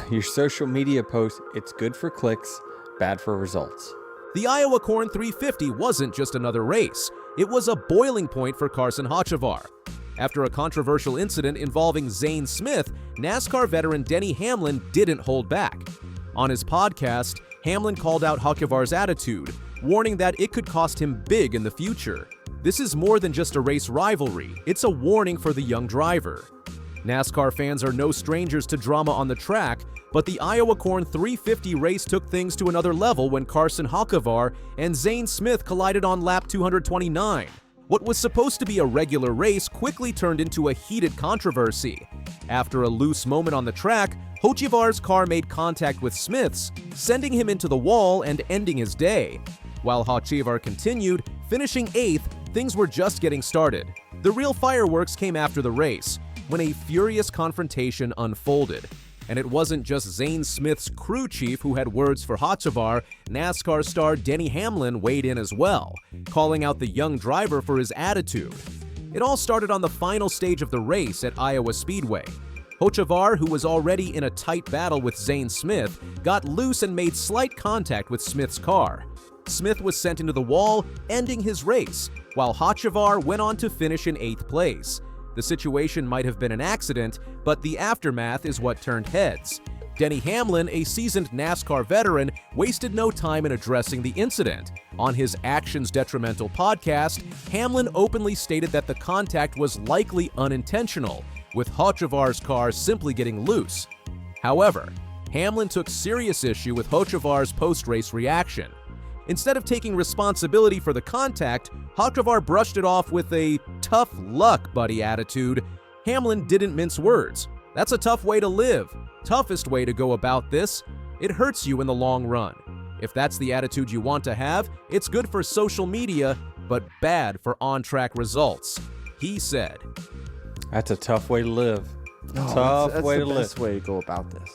Your social media post, it's good for clicks, bad for results. The Iowa Corn 350 wasn't just another race. It was a boiling point for Carson Hocevar. After a controversial incident involving Zane Smith, NASCAR veteran Denny Hamlin didn't hold back. On his podcast, Hamlin called out Hocevar's attitude, warning that it could cost him big in the future. This is more than just a race rivalry, it's a warning for the young driver. NASCAR fans are no strangers to drama on the track, but the Iowa Corn 350 race took things to another level when Carson Hocevar and Zane Smith collided on lap 229. What was supposed to be a regular race quickly turned into a heated controversy. After a loose moment on the track, Hocevar's car made contact with Smith's, sending him into the wall and ending his day. While Hocevar continued, finishing 8th, things were just getting started. The real fireworks came after the race, when a furious confrontation unfolded. And it wasn't just Zane Smith's crew chief who had words for Hocevar. NASCAR star Denny Hamlin weighed in as well, calling out the young driver for his attitude. It all started on the final stage of the race at Iowa Speedway. Hocevar, who was already in a tight battle with Zane Smith, got loose and made slight contact with Smith's car. Smith was sent into the wall, ending his race, while Hocevar went on to finish in 8th place. The situation might have been an accident, but the aftermath is what turned heads. Denny Hamlin, a seasoned NASCAR veteran, wasted no time in addressing the incident. On his Actions Detrimental podcast, Hamlin openly stated that the contact was likely unintentional, with Hocevar's car simply getting loose. However, Hamlin took serious issue with Hocevar's post-race reaction. Instead of taking responsibility for the contact, Hocevar brushed it off with a tough luck, buddy attitude. Hamlin didn't mince words. That's a tough way to live. Toughest way to go about this. It hurts you in the long run. If that's the attitude you want to have, it's good for social media, but bad for on-track results, he said. That's a tough way to live. That's way to live. That's the best way to go about this.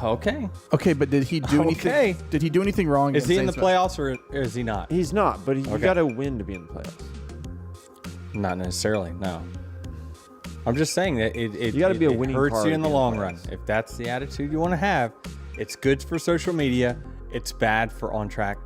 Okay. Okay, but did he do anything? Did he do anything wrong? Is he in the playoffs or is he not? He's not, but you got to win to be in the playoffs. Not necessarily, no. I'm just saying that you got to be a winning hurts part you in the long run. If that's the attitude you want to have, it's good for social media. It's bad for on-track.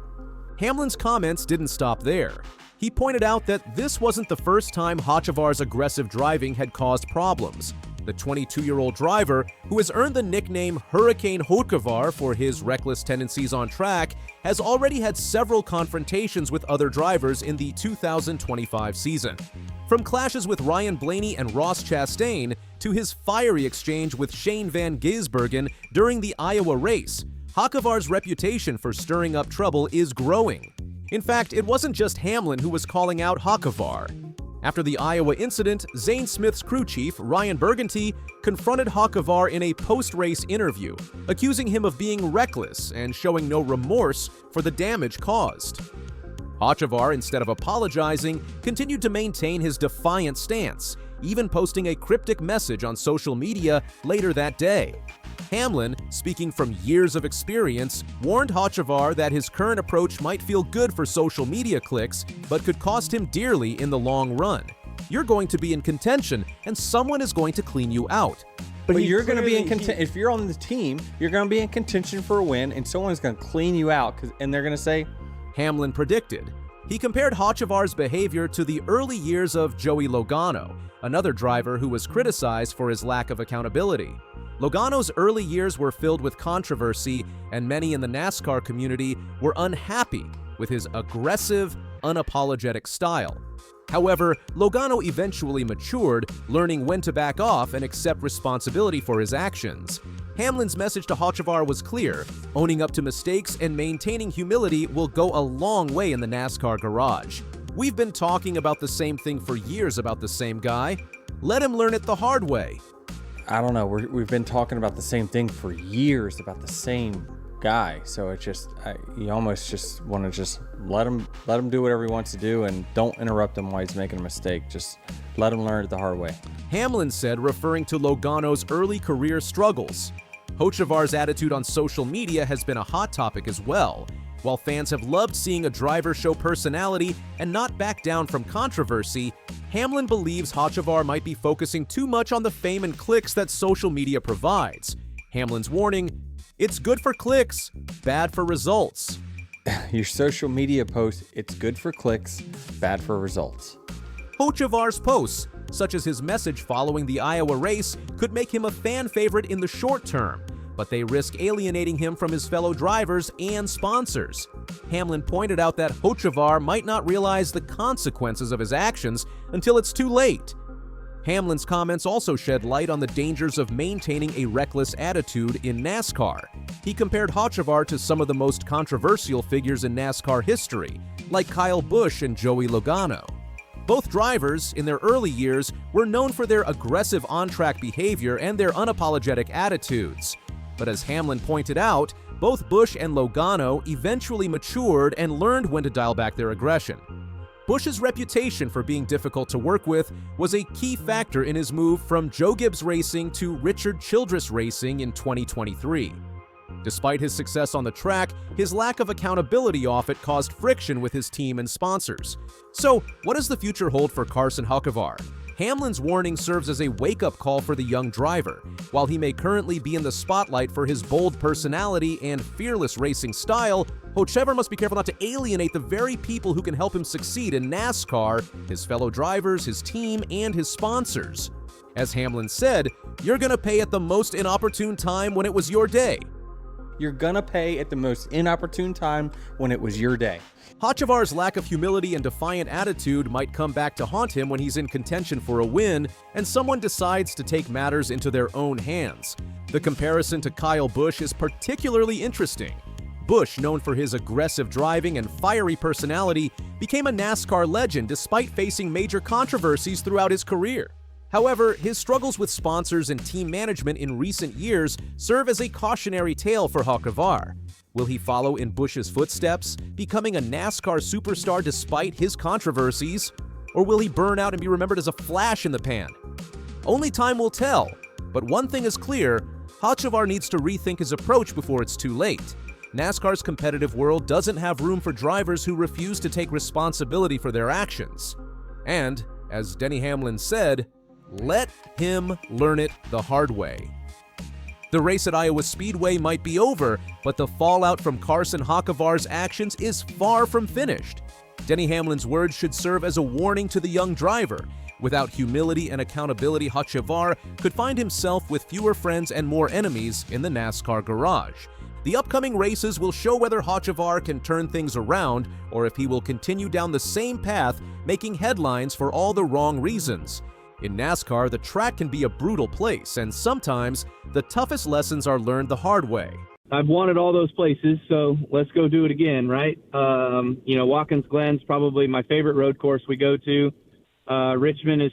Hamlin's comments didn't stop there. He pointed out that this wasn't the first time Hocevar's aggressive driving had caused problems. The 22-year-old driver, who has earned the nickname Hurricane Hocevar for his reckless tendencies on track, has already had several confrontations with other drivers in the 2025 season. From clashes with Ryan Blaney and Ross Chastain to his fiery exchange with Shane Van Gisbergen during the Iowa race, Hocevar's reputation for stirring up trouble is growing. In fact, it wasn't just Hamlin who was calling out Hocevar. After the Iowa incident, Zane Smith's crew chief, Ryan Burgundy, confronted Hocevar in a post-race interview, accusing him of being reckless and showing no remorse for the damage caused. Hocevar, instead of apologizing, continued to maintain his defiant stance, even posting a cryptic message on social media later that day. Hamlin, speaking from years of experience, warned Hocevar that his current approach might feel good for social media clicks, but could cost him dearly in the long run. You're going to be in contention, and someone is going to clean you out. But you're going to be in contention. If you're on the team, you're going to be in contention for a win, and someone's going to clean you out, and they're going to say, Hamlin predicted. He compared Hocevar's behavior to the early years of Joey Logano, another driver who was criticized for his lack of accountability. Logano's early years were filled with controversy, and many in the NASCAR community were unhappy with his aggressive, unapologetic style. However, Logano eventually matured, learning when to back off and accept responsibility for his actions. Hamlin's message to Hocevar was clear: owning up to mistakes and maintaining humility will go a long way in the NASCAR garage. We've been talking about the same thing for years about the same guy. Let him learn it the hard way. I don't know. We've been talking about the same thing for years about the same guy. So it just, you almost just want to just let him do whatever he wants to do, and don't interrupt him while he's making a mistake. Just let him learn it the hard way. Hamlin said, referring to Logano's early career struggles. Hocevar's attitude on social media has been a hot topic as well. While fans have loved seeing a driver show personality and not back down from controversy, Hamlin believes Hocevar might be focusing too much on the fame and clicks that social media provides. Hamlin's warning, it's good for clicks, bad for results. Your social media post, it's good for clicks, bad for results. Hocevar's posts, such as his message following the Iowa race, could make him a fan favorite in the short term, but they risk alienating him from his fellow drivers and sponsors. Hamlin pointed out that Hocevar might not realize the consequences of his actions until it's too late. Hamlin's comments also shed light on the dangers of maintaining a reckless attitude in NASCAR. He compared Hocevar to some of the most controversial figures in NASCAR history, like Kyle Busch and Joey Logano. Both drivers, in their early years, were known for their aggressive on-track behavior and their unapologetic attitudes. But as Hamlin pointed out, both Busch and Logano eventually matured and learned when to dial back their aggression. Busch's reputation for being difficult to work with was a key factor in his move from Joe Gibbs Racing to Richard Childress Racing in 2023. Despite his success on the track, his lack of accountability off it caused friction with his team and sponsors. So, what does the future hold for Carson Hocevar? Hamlin's warning serves as a wake-up call for the young driver. While he may currently be in the spotlight for his bold personality and fearless racing style, Hocevar must be careful not to alienate the very people who can help him succeed in NASCAR, his fellow drivers, his team, and his sponsors. As Hamlin said, "You're gonna pay at the most inopportune time when it was your day." You're gonna pay at the most inopportune time when it was your day. Hocevar's lack of humility and defiant attitude might come back to haunt him when he's in contention for a win and someone decides to take matters into their own hands. The comparison to Kyle Busch is particularly interesting. Busch, known for his aggressive driving and fiery personality, became a NASCAR legend despite facing major controversies throughout his career. However, his struggles with sponsors and team management in recent years serve as a cautionary tale for Hocevar. Will he follow in Busch's footsteps, becoming a NASCAR superstar despite his controversies? Or will he burn out and be remembered as a flash in the pan? Only time will tell, but one thing is clear, Hocevar needs to rethink his approach before it's too late. NASCAR's competitive world doesn't have room for drivers who refuse to take responsibility for their actions. And, as Denny Hamlin said, let him learn it the hard way. The race at Iowa Speedway might be over, but the fallout from Carson Hocevar's actions is far from finished. Denny Hamlin's words should serve as a warning to the young driver. Without humility and accountability, Hocevar could find himself with fewer friends and more enemies in the NASCAR garage. The upcoming races will show whether Hocevar can turn things around or if he will continue down the same path, making headlines for all the wrong reasons. In NASCAR, the track can be a brutal place, and sometimes the toughest lessons are learned the hard way. I've wanted all those places, so let's go do it again, right? Watkins Glen's probably my favorite road course we go to. Richmond is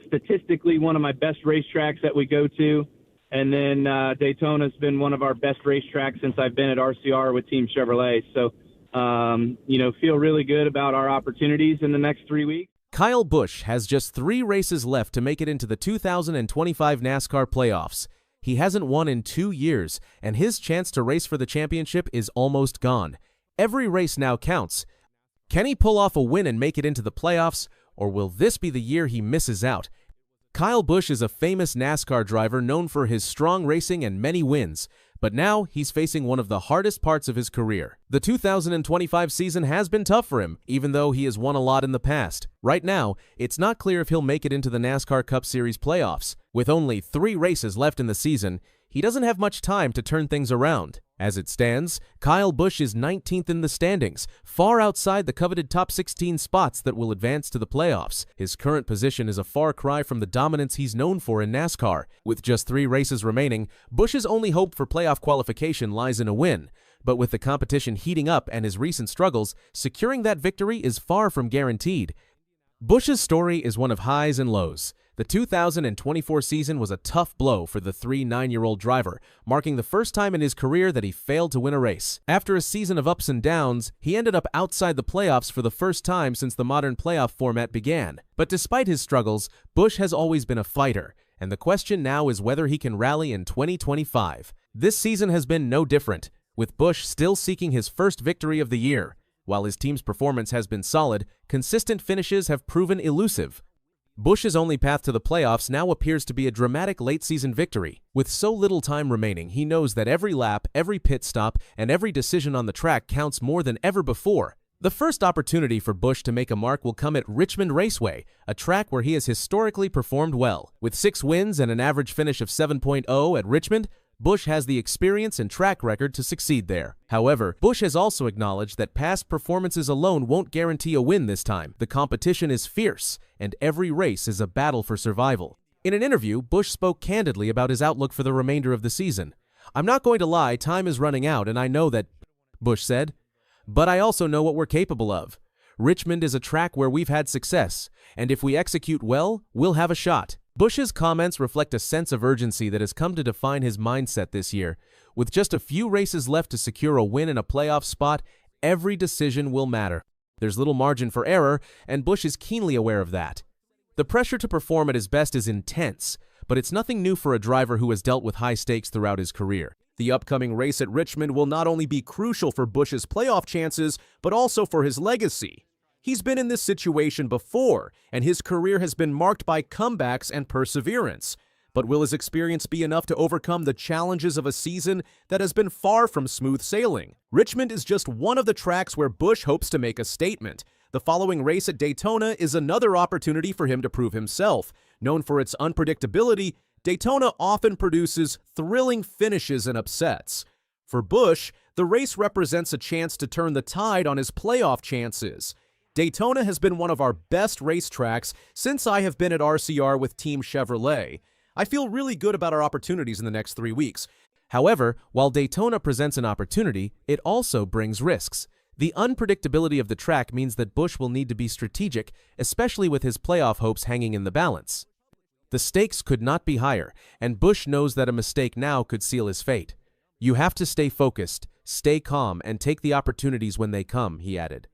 statistically one of my best racetracks that we go to. And then Daytona's been one of our best racetracks since I've been at RCR with Team Chevrolet. So, feel really good about our opportunities in the next 3 weeks. Kyle Busch has just 3 races left to make it into the 2025 NASCAR playoffs. He hasn't won in 2 years, and his chance to race for the championship is almost gone. Every race now counts. Can he pull off a win and make it into the playoffs, or will this be the year he misses out? Kyle Busch is a famous NASCAR driver known for his strong racing and many wins, but now he's facing one of the hardest parts of his career. The 2025 season has been tough for him, even though he has won a lot in the past. Right now, it's not clear if he'll make it into the NASCAR Cup Series playoffs. With only 3 races left in the season, he doesn't have much time to turn things around. As it stands, Kyle Busch is 19th in the standings, far outside the coveted top 16 spots that will advance to the playoffs. His current position is a far cry from the dominance he's known for in NASCAR. With just 3 races remaining, Busch's only hope for playoff qualification lies in a win. But with the competition heating up and his recent struggles, securing that victory is far from guaranteed. Busch's story is one of highs and lows. The 2024 season was a tough blow for the 9-year-old driver, marking the first time in his career that he failed to win a race. After a season of ups and downs, he ended up outside the playoffs for the first time since the modern playoff format began. But despite his struggles, Busch has always been a fighter, and the question now is whether he can rally in 2025. This season has been no different, with Busch still seeking his first victory of the year. While his team's performance has been solid, consistent finishes have proven elusive. Busch's only path to the playoffs now appears to be a dramatic late-season victory. With so little time remaining, he knows that every lap, every pit stop, and every decision on the track counts more than ever before. The first opportunity for Busch to make a mark will come at Richmond Raceway, a track where he has historically performed well. With 6 wins and an average finish of 7.0 at Richmond, Busch has the experience and track record to succeed there. However, Busch has also acknowledged that past performances alone won't guarantee a win this time. The competition is fierce, and every race is a battle for survival. In an interview, Busch spoke candidly about his outlook for the remainder of the season. "I'm not going to lie, time is running out, and I know that," Busch said, "but I also know what we're capable of. Richmond is a track where we've had success, and if we execute well, we'll have a shot." Busch's comments reflect a sense of urgency that has come to define his mindset this year. With just a few races left to secure a win in a playoff spot, every decision will matter. There's little margin for error, and Busch is keenly aware of that. The pressure to perform at his best is intense, but it's nothing new for a driver who has dealt with high stakes throughout his career. The upcoming race at Richmond will not only be crucial for Busch's playoff chances, but also for his legacy. He's been in this situation before, and his career has been marked by comebacks and perseverance. But will his experience be enough to overcome the challenges of a season that has been far from smooth sailing? Richmond is just one of the tracks where Busch hopes to make a statement. The following race at Daytona is another opportunity for him to prove himself. Known for its unpredictability, Daytona often produces thrilling finishes and upsets. For Busch, the race represents a chance to turn the tide on his playoff chances. Daytona has been one of our best racetracks since I have been at RCR with Team Chevrolet. I feel really good about our opportunities in the next 3 weeks. However, while Daytona presents an opportunity, it also brings risks. The unpredictability of the track means that Busch will need to be strategic, especially with his playoff hopes hanging in the balance. The stakes could not be higher, and Busch knows that a mistake now could seal his fate. "You have to stay focused, stay calm, and take the opportunities when they come," he added.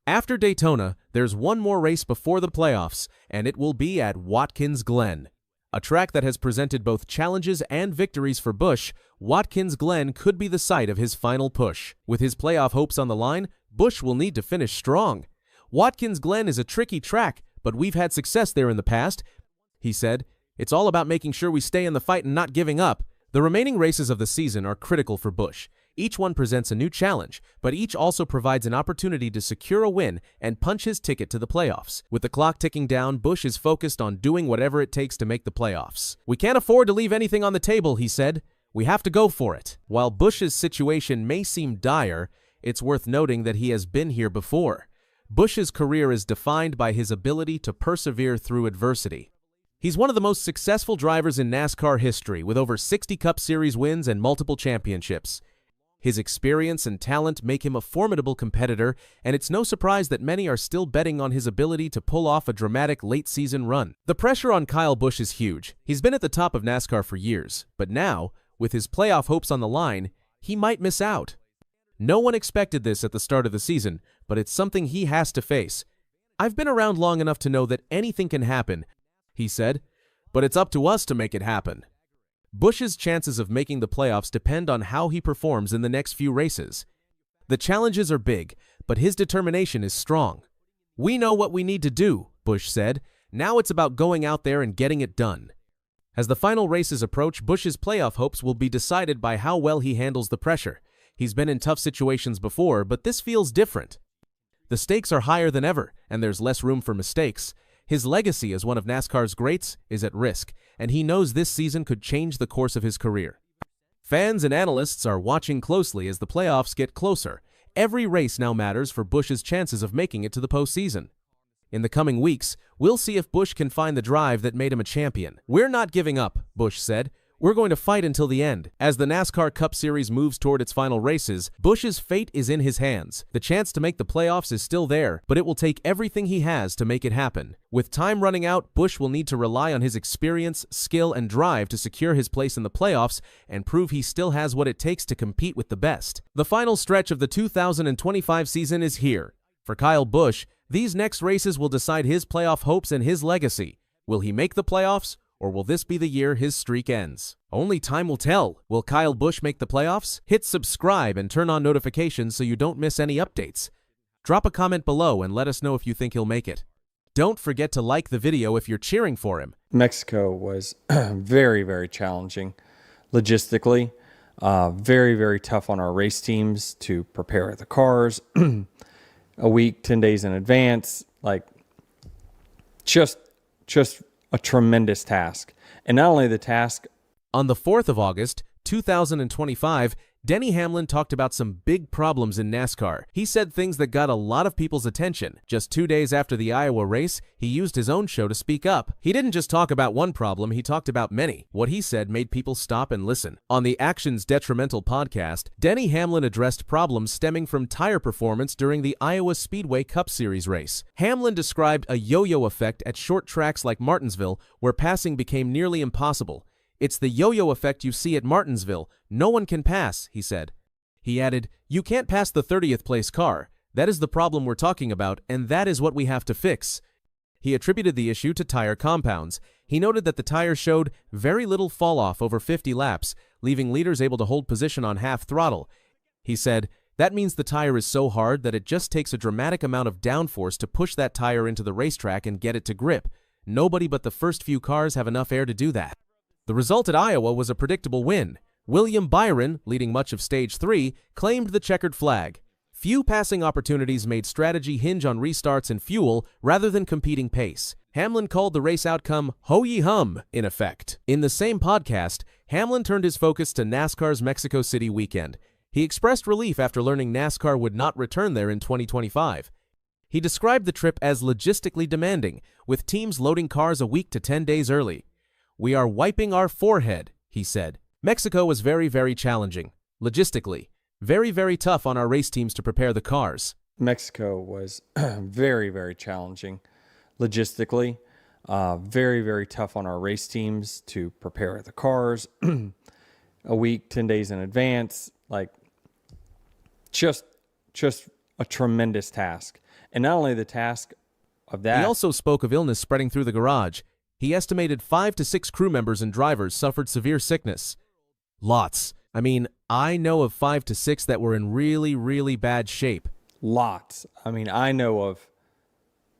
After Daytona, there's one more race before the playoffs, and it will be at Watkins Glen. A track that has presented both challenges and victories for Busch, Watkins Glen could be the site of his final push. With his playoff hopes on the line, Busch will need to finish strong. "Watkins Glen is a tricky track, but we've had success there in the past," he said. "It's all about making sure we stay in the fight and not giving up." The remaining races of the season are critical for Busch. Each one presents a new challenge, but each also provides an opportunity to secure a win and punch his ticket to the playoffs. With the clock ticking down, Busch is focused on doing whatever it takes to make the playoffs. "We can't afford to leave anything on the table," he said. "We have to go for it." While Busch's situation may seem dire, it's worth noting that he has been here before. Busch's career is defined by his ability to persevere through adversity. He's one of the most successful drivers in NASCAR history, with over 60 Cup Series wins and multiple championships. His experience and talent make him a formidable competitor, and it's no surprise that many are still betting on his ability to pull off a dramatic late-season run. The pressure on Kyle Busch is huge. He's been at the top of NASCAR for years, but now, with his playoff hopes on the line, he might miss out. No one expected this at the start of the season, but it's something he has to face. "I've been around long enough to know that anything can happen," he said, "but it's up to us to make it happen." Busch's chances of making the playoffs depend on how he performs in the next few races. The challenges are big, but his determination is strong. "We know what we need to do," Busch said. "Now it's about going out there and getting it done." As the final races approach, Busch's playoff hopes will be decided by how well he handles the pressure. He's been in tough situations before, but this feels different. The stakes are higher than ever, and there's less room for mistakes. His legacy as one of NASCAR's greats is at risk, and he knows this season could change the course of his career. Fans and analysts are watching closely as the playoffs get closer. Every race now matters for Busch's chances of making it to the postseason. In the coming weeks, we'll see if Busch can find the drive that made him a champion. "We're not giving up," Busch said. "We're going to fight until the end." As the NASCAR Cup Series moves toward its final races, Busch's fate is in his hands. The chance to make the playoffs is still there, but it will take everything he has to make it happen. With time running out, Busch will need to rely on his experience, skill, and drive to secure his place in the playoffs and prove he still has what it takes to compete with the best. The final stretch of the 2025 season is here. For Kyle Busch, these next races will decide his playoff hopes and his legacy. Will he make the playoffs? Or will this be the year his streak ends? Only time will tell. Will Kyle Busch make the playoffs? Hit subscribe and turn on notifications so you don't miss any updates. Drop a comment below and let us know if you think he'll make it. Don't forget to like the video if you're cheering for him. Mexico was very, very challenging logistically. Very, very tough on our race teams to prepare the cars a week, 10 days in advance. Like, just a tremendous task. And not only the task. On the 4th of August, 2025, Denny Hamlin talked about some big problems in NASCAR. He said things that got a lot of people's attention. Just 2 days after the Iowa race, he used his own show to speak up. He didn't just talk about one problem, he talked about many. What he said made people stop and listen. On the Actions Detrimental podcast, Denny Hamlin addressed problems stemming from tire performance during the Iowa Speedway Cup Series race. Hamlin described a yo-yo effect at short tracks like Martinsville, where passing became nearly impossible. It's the yo-yo effect you see at Martinsville. No one can pass, he said. He added, "You can't pass the 30th place car. That is the problem we're talking about, and that is what we have to fix." He attributed the issue to tire compounds. He noted that the tires showed very little fall-off over 50 laps, leaving leaders able to hold position on half throttle. He said, "That means the tire is so hard that it just takes a dramatic amount of downforce to push that tire into the racetrack and get it to grip. Nobody but the first few cars have enough air to do that." The result at Iowa was a predictable win. William Byron, leading much of Stage 3, claimed the checkered flag. Few passing opportunities made strategy hinge on restarts and fuel rather than competing pace. Hamlin called the race outcome ho-ye-hum, in effect. In the same podcast, Hamlin turned his focus to NASCAR's Mexico City weekend. He expressed relief after learning NASCAR would not return there in 2025. He described the trip as logistically demanding, with teams loading cars a week to 10 days early. "We are wiping our forehead," he said. Mexico was very, very challenging. Logistically, very, very tough on our race teams to prepare the cars. Mexico was very, very challenging logistically. Very, very tough on our race teams to prepare the cars a week, 10 days in advance. Like, just a tremendous task. And not only the task of that. He also spoke of illness spreading through the garage. He estimated 5 to 6 crew members and drivers suffered severe sickness. Lots. I mean, I know of 5 to 6 that were in really, really bad shape. Lots. I mean, I know of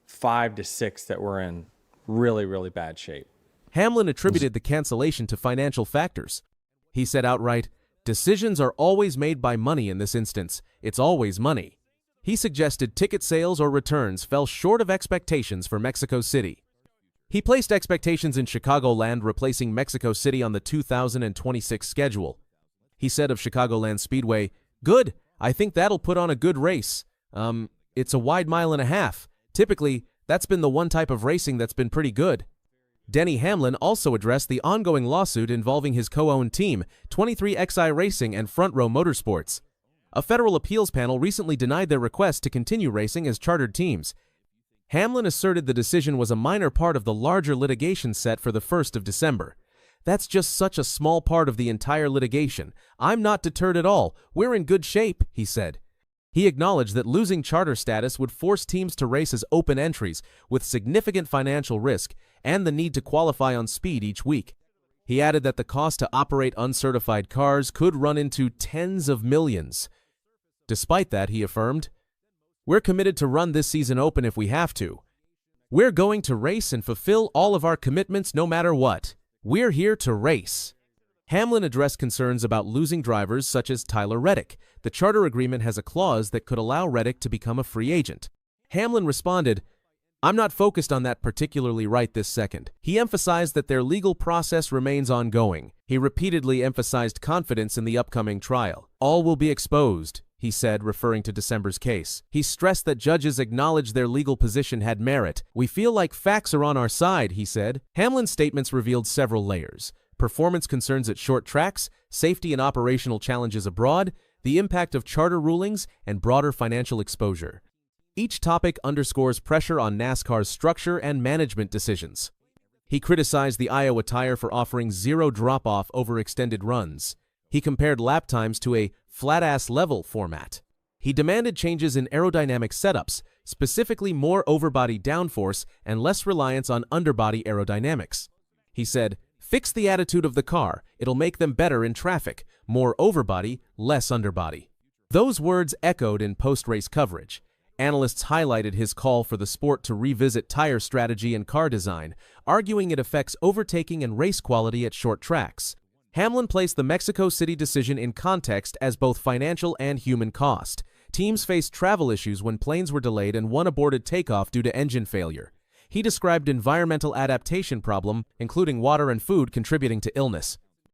5 to 6 that were in really, really bad shape. Hamlin attributed the cancellation to financial factors. He said outright, "Decisions are always made by money in this instance. It's always money." He suggested ticket sales or returns fell short of expectations for Mexico City. He placed expectations in Chicagoland, replacing Mexico City on the 2026 schedule. He said of Chicagoland Speedway, "Good, I think that'll put on a good race. It's a wide mile and a half. Typically, that's been the one type of racing that's been pretty good." Denny Hamlin also addressed the ongoing lawsuit involving his co-owned team, 23XI Racing and Front Row Motorsports. A federal appeals panel recently denied their request to continue racing as chartered teams. Hamlin asserted the decision was a minor part of the larger litigation set for the 1st of December. "That's just such a small part of the entire litigation. I'm not deterred at all. We're in good shape," he said. He acknowledged that losing charter status would force teams to race as open entries with significant financial risk and the need to qualify on speed each week. He added that the cost to operate uncertified cars could run into tens of millions. Despite that, he affirmed, "We're committed to run this season open if we have to. We're going to race and fulfill all of our commitments no matter what. We're here to race." Hamlin addressed concerns about losing drivers such as Tyler Reddick. The charter agreement has a clause that could allow Reddick to become a free agent. Hamlin responded, "I'm not focused on that particularly right this second." He emphasized that their legal process remains ongoing. He repeatedly emphasized confidence in the upcoming trial. "All will be exposed," he said, referring to December's case. He stressed that judges acknowledged their legal position had merit. "We feel like facts are on our side," he said. Hamlin's statements revealed several layers: performance concerns at short tracks, safety and operational challenges abroad, the impact of charter rulings, and broader financial exposure. Each topic underscores pressure on NASCAR's structure and management decisions. He criticized the Iowa tire for offering zero drop-off over extended runs. He compared lap times to a flat-ass level format. He demanded changes in aerodynamic setups, specifically more overbody downforce and less reliance on underbody aerodynamics. He said, "Fix the attitude of the car. It'll make them better in traffic. More overbody, less underbody." Those words echoed in post-race coverage. Analysts highlighted his call for the sport to revisit tire strategy and car design, arguing it affects overtaking and race quality at short tracks. Hamlin placed the Mexico City decision in context as both financial and human cost. Teams faced travel issues when planes were delayed and one aborted takeoff due to engine failure. He described environmental adaptation problem, including water and food, contributing to illness.